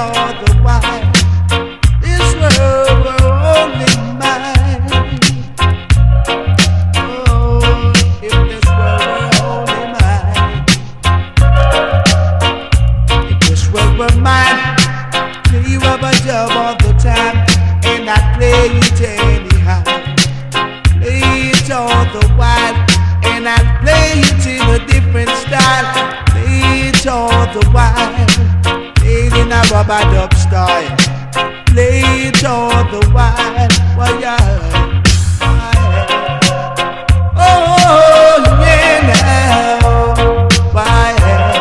all the while. This world were only mine. Oh, if this world were only mine. If this world were mine, play rubber job all the time, and I'd play it anyhow. Play it all the while, and I'd play it in a different style. Play it all the while, play it in a rubber dub style. Play it all the while, well, yeah. Oh, yeah, now, why, yeah.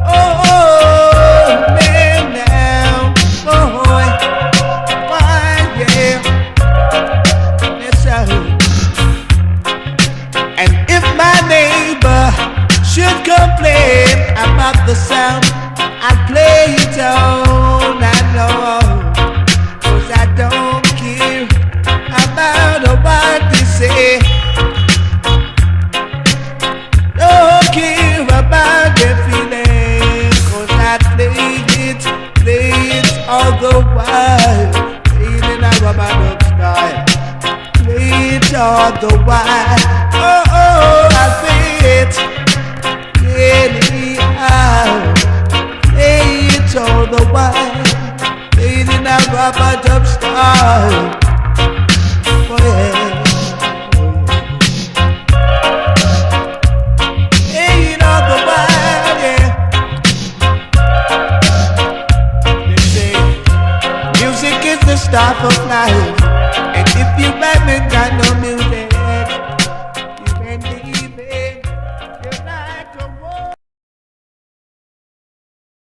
Oh, man, now, boy, why, yeah. Yes, sir. And if my neighbor should complain about the sound, I play it on, I know, 'cause I don't care about what they say. Don't care about their feelings, 'cause I play it all the while. Play it in a rubber dub style. Play it all the while. Oh, I play it anyhow. Play it all the while. Play it in a rubber dub style.